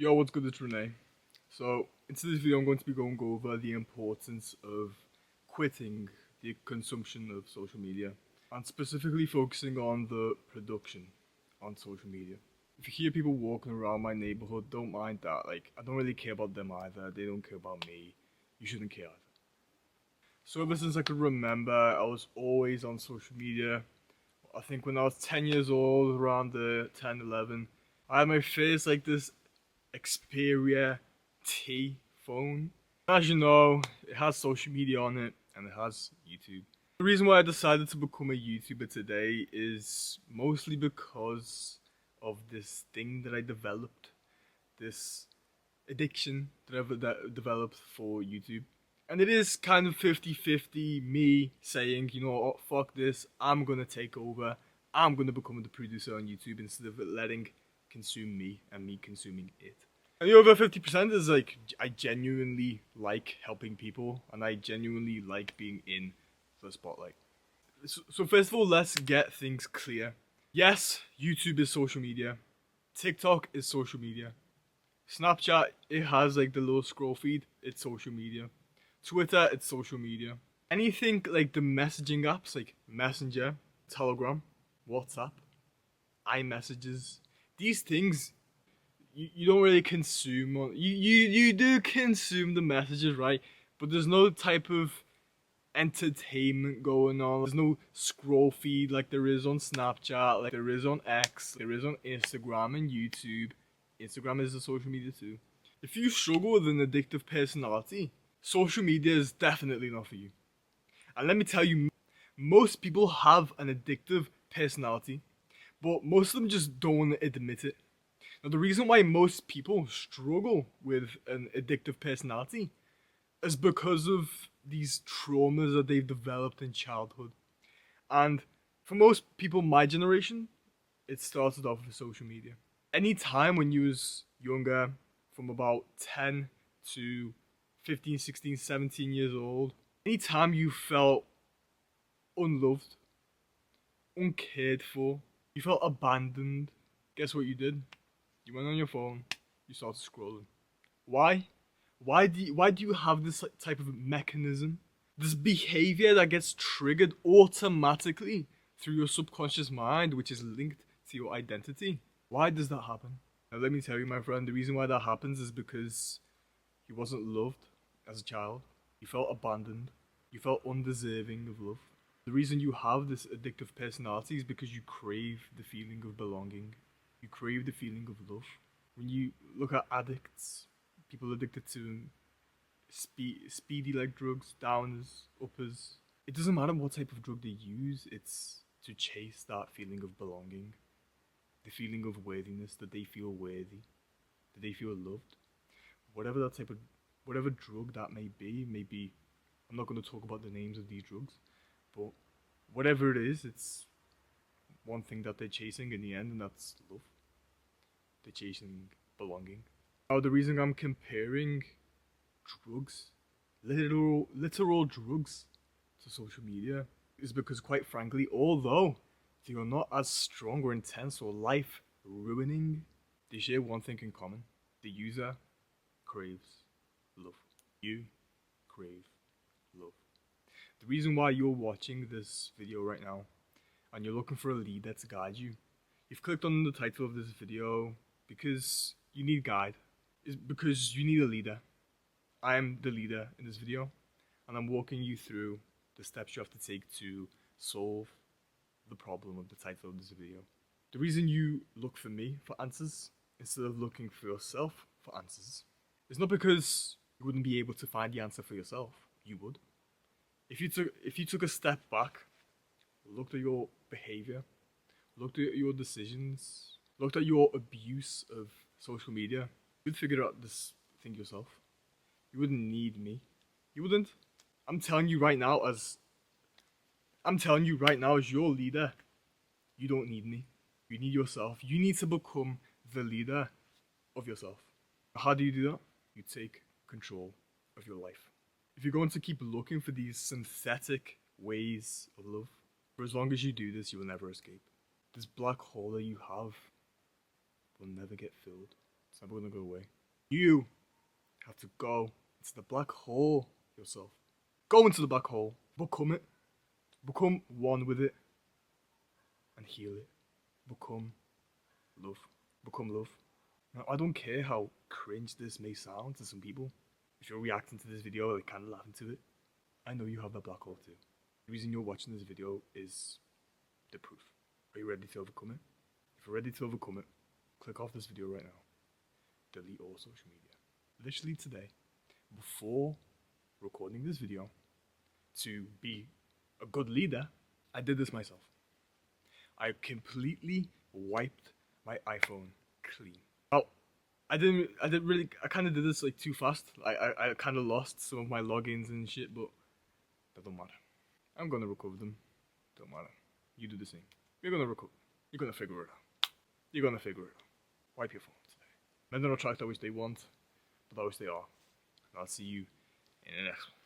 Yo, what's good? It's Renee. So, in today's video, I'm going to be going over the importance of quitting the consumption of social media and specifically focusing on the production on social media. If you hear people walking around my neighborhood, don't mind that. Like, I don't really care about them either. They don't care about me. You shouldn't care either. So, ever since I could remember, I was always on social media. I think when I was 10 years old, around the 10, 11, I had my face like this Xperia T phone. As you know, it has social media on it and it has YouTube. The reason why I decided to become a YouTuber today is mostly because of this thing that I developed, this addiction that I've developed for YouTube. And it is kind of 50-50 me saying, you know what, fuck this, I'm gonna take over, I'm gonna become the producer on YouTube instead of it letting consume me and me consuming it. And the other 50% is like, I genuinely like helping people and I genuinely like being in the spotlight. So first of all, let's get things clear. Yes, YouTube is social media. TikTok is social media. Snapchat, it has like the little scroll feed, it's social media. Twitter, it's social media. Anything like the messaging apps like Messenger, Telegram, WhatsApp, iMessages, these things you don't really consume you do consume the messages, right? But there's no type of entertainment going on. There's no scroll feed like there is on Snapchat, like there is on X, there is on Instagram and YouTube. Instagram is a social media too. If you struggle with an addictive personality, social media is definitely not for you. And let me tell you, most people have an addictive personality, but most of them just don't admit it. Now, the reason why most people struggle with an addictive personality is because of these traumas that they've developed in childhood. And for most people my generation, it started off with social media. Any time when you was younger, from about 10 to 15, 16, 17 years old, anytime you felt unloved, uncared for, you felt abandoned, guess what you did? You went on your phone, you started scrolling. Why? Why do you have this type of mechanism? This behavior that gets triggered automatically through your subconscious mind, which is linked to your identity. Why does that happen? Now let me tell you, my friend, the reason why that happens is because you wasn't loved as a child. You felt abandoned. You felt undeserving of love. The reason you have this addictive personality is because you crave the feeling of belonging. You crave the feeling of love. When you look at addicts, people addicted to speedy like drugs, downers, uppers, it doesn't matter what type of drug they use, it's to chase that feeling of belonging, the feeling of worthiness, that they feel worthy, that they feel loved. Whatever that type of, whatever drug that may be, I'm not going to talk about the names of these drugs, but whatever it is, it's one thing that they're chasing in the end, and that's love. They're chasing belonging. Now, the reason I'm comparing drugs, literal drugs, to social media is because, quite frankly, although they are not as strong or intense or life ruining, they share one thing in common. The user craves love. You crave love. The reason why you're watching this video right now and you're looking for a leader to guide you, you've clicked on the title of this video because you need a guide. It's because you need a leader. I am the leader in this video, and I'm walking you through the steps you have to take to solve the problem of the title of this video. The reason you look for me for answers instead of looking for yourself for answers is not because you wouldn't be able to find the answer for yourself. You would. If you took a step back, looked at your behavior, looked at your decisions, looked at your abuse of social media, you'd figure out this thing yourself. You wouldn't need me. You wouldn't. I'm telling you right now as your leader, you don't need me. You need yourself. You need to become the leader of yourself. How do you do that? You take control of your life. If you're going to keep looking for these synthetic ways of love, for as long as you do this, you will never escape. This black hole that you have will never get filled. It's never gonna go away. You have to go into the black hole yourself. Go into the black hole. Become it. Become one with it. And heal it. Become love. Become love. Now, I don't care how cringe this may sound to some people. If you're reacting to this video, like kind of laughing to it, I know you have that black hole too. The reason you're watching this video is the proof. Are you ready to overcome it? If you're ready to overcome it, click off this video right now. Delete all social media. Literally today, before recording this video, to be a good leader, I did this myself. I completely wiped my iPhone clean. Well, I kind of did this like too fast. I kind of lost some of my logins and shit, but that don't matter. I'm gonna recover them. Don't matter. You do the same. You're gonna recover. You're gonna figure it out. You're gonna figure it out. Wipe your phone today. Men don't attract always they want, but always they are. And I'll see you in the next one.